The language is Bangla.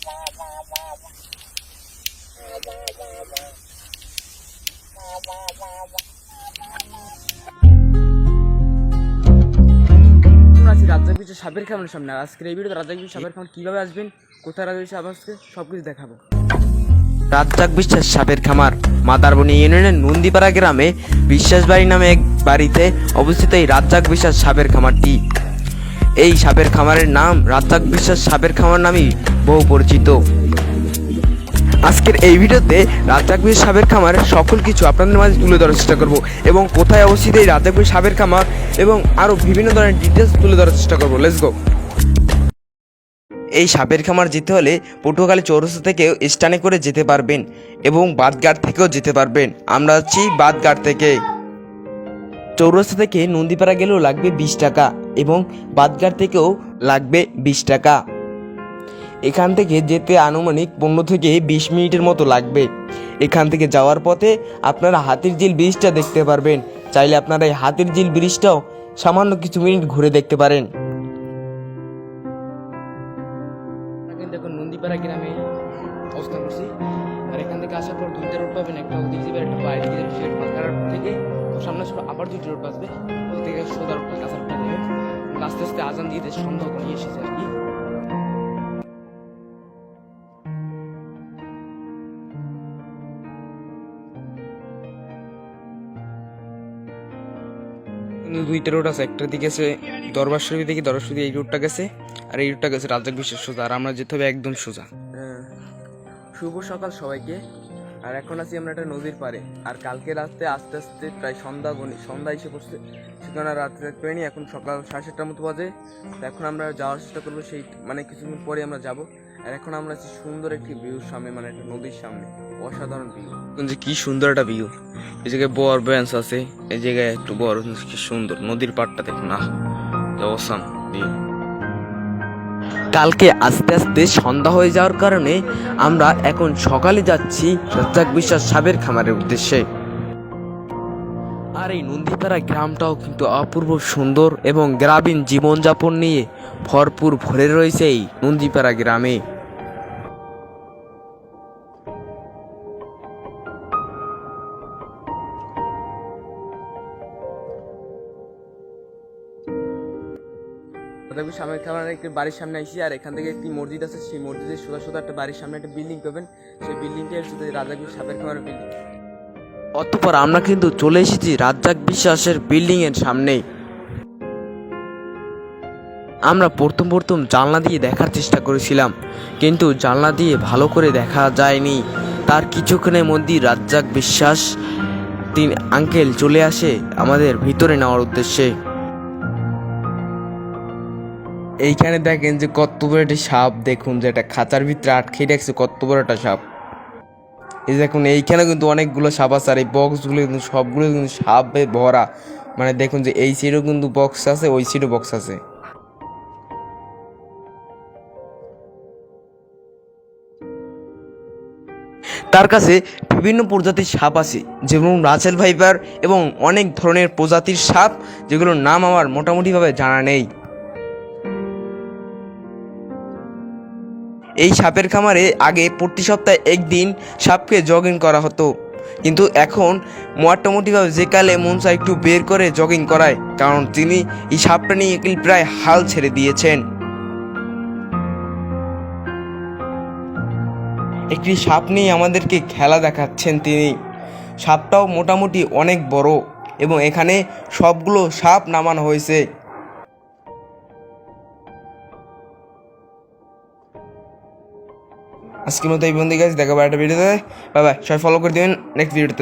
রাজ্জাক বিশাল সাপের খামারের সামনে। আজকের এই ভিডিওতে রাজ্জাক বিশাল সাপের খামার কীভাবে আসবেন, কোথায় রাখা হয়েছে, আজকে সব কিছু দেখাবো। রাজ্জাক বিশ্বাস সাপের খামার মাদারবনি ইউনিয়নের নন্দীপাড়া গ্রামে বিশ্বাসবাড়ি নামে এক বাড়িতে অবস্থিত এই রাজ্জাক বিশ্বাস সাপের খামারটি। এই সাপের খামারের নাম রাজ্জাক বিশ্বাস সাপের খামার নামেই বহু পরিচিত। আজকের এই ভিডিওতে রাজ্জাক বিশ্বাস সাপের খামারের সকল কিছু আপনাদের মাঝে তুলে ধরার চেষ্টা করব এবং কোথায় অবস্থিত এই রাজ্জাক বিশ্বাস সাপের খামার এবং আরও বিভিন্ন ধরনের ডিটেলস তুলে ধরার চেষ্টা করব। Let's go. এই সাপের খামার যেতে হলে পটুয়াখালী চৌরাস্তা থেকেও স্ট্যান্ডে করে যেতে পারবেন এবং বাদঘাট থেকেও যেতে পারবেন। আমরা আছি বাদঘাট থেকে। চৌরাস্তা থেকে নন্দীপাড়া গেলেও লাগবে 20 টাকা এবং বাদঘাট থেকেও লাগবে 20 টাকা। এখান থেকে যেতে আনুমানিক 15 থেকে 20 মিনিটের মতো লাগবে। এখান থেকে যাওয়ার পথে আপনারা হাতির ঝিল ব্রিজটা দেখতে পারবেন। চাইলে আপনারা এই হাতির ঝিল ব্রিজটাও সামান্য কিছু মিনিট ঘুরে দেখতে পারেন। দেখুন নন্দীপাড়া গ্রামে অবস্থান করছি, আর এখান থেকে আসার পর দুইটা রোড পাবেন, একটা ওদিক যাবে, একটা বাইরে দিকে যাবে। সেই ফাঁকার থেকে সামনে আবার দুইটা রোড আসবে, ওদিক থেকে সোজা রোড কাঁচা রোডটা যাবে। আস্তে আস্তে আজান দিয়ে সন্দেহ করে এসেছে আর কি। দুইটা রোড আছে, একটা দিকে আছে দরবার শরীফ থেকে, দরবার শরীফ এই রোডটা গেছে, আর এই রোডটা গেছে রাজ্জাক বিশ্বাস সোজা, আর আমরা যেতে হবে একদম সোজা। শুভ সকাল সবাইকে। আর এখন আছি আমরা একটা নদীর পাড়ে, আর কালকে রাতে আস্তে আস্তে প্রায় সন্ধ্যা এসে পড়ছে, সেখানে রাত্রে থাকতে পারিনি। এখন সকাল 7:30 মতো বাজে। তো এখন আমরা যাওয়ার চেষ্টা করবো, সেই মানে কিছুক্ষণ পরে আমরা যাব। আর এখন আমরা আছি সুন্দর একটি ভিউর সামনে, মানে একটা নদীর সামনে, অসাধারণ ভিউ। যে কি সুন্দর একটা ভিউ। এই জায়গায় বড় বেঞ্চ আছে, এই জায়গায় একটু বড়, কি সুন্দর নদীর পাড়টা দেখুন না, অসাম ভিউ। কালকে আস্তে আস্তে সন্ধ্যা হয়ে যাওয়ার কারণে আমরা এখন সকালে যাচ্ছি রাজ্জাক বিশ্বাস সাপের খামারের উদ্দেশ্যে। আর এই নন্দীপাড়া গ্রামটাও কিন্তু অপূর্ব সুন্দর এবং গ্রামীণ জীবনযাপন নিয়ে ভরপুর ভরে রয়েছে এই নন্দীপাড়া গ্রামে। সামনে খাবার একটি বাড়ির সামনে আসি, আর এখান থেকে একটি মসজিদ আছে, সেই মসজিদের সোজা সোজা একটা বাড়ির সামনে একটা বিল্ডিং পাবেন, সেই বিল্ডিংটা হচ্ছে রাজ্জাক বিশ্বাস সাপের খামারের বিল্ডিং। অতঃপর আমরা কিন্তু চলে এসেছি রাজ্জাক বিশ্বাসের বিল্ডিং এর সামনে। আমরা প্রথম জানলা দিয়ে দেখার চেষ্টা করেছিলাম, কিন্তু জানলা দিয়ে ভালো করে দেখা যায়নি। তার কিছুক্ষণের মধ্যেই রাজ্জাক বিশ্বাস তিনি আঙ্কেল চলে আসে আমাদের ভিতরে নেওয়ার উদ্দেশ্যে। এইখানে দেখেন যে কত বড় একটা সাপ, দেখুন যে একটা খাঁচার ভিতরে আটকে রাখছে, কত বড় একটা সাপ। এই দেখুন এইখানে কিন্তু অনেকগুলো সাপ আছে, আর এই বক্সগুলো কিন্তু সবগুলো কিন্তু সাপে ভরা। মানে দেখুন যে এই সাইডেও কিন্তু বক্স আছে, ওই সাইডেও বক্স আছে। তার কাছে বিভিন্ন প্রজাতির সাপ আছে, যেমন রাসেল ভাইপার এবং অনেক ধরনের প্রজাতির সাপ, যেগুলোর নাম আমার মোটামুটিভাবে জানা নেই। এই সাপের খামারে আগে প্রতি সপ্তাহে একদিন সাপকে জগিং করা হতো, কিন্তু এখন মোটামুটিভাবে যে কালে মন চায় একটু বের করে জগিং করায়, কারণ তিনি এই সাপটা নিয়ে প্রায় হাল ছেড়ে দিয়েছেন। একটি সাপ নিয়ে আমাদেরকে খেলা দেখাচ্ছেন তিনি। সাপটাও মোটামুটি অনেক বড় এবং এখানে সবগুলো সাপ নামানো হয়েছে। আজকের মতো এই বন্ধু গাইস, দেখা একটা ভিডিওতে। বাই বাই, সবাই ফলো করে দিবেন নেক্সট ভিডিওতে।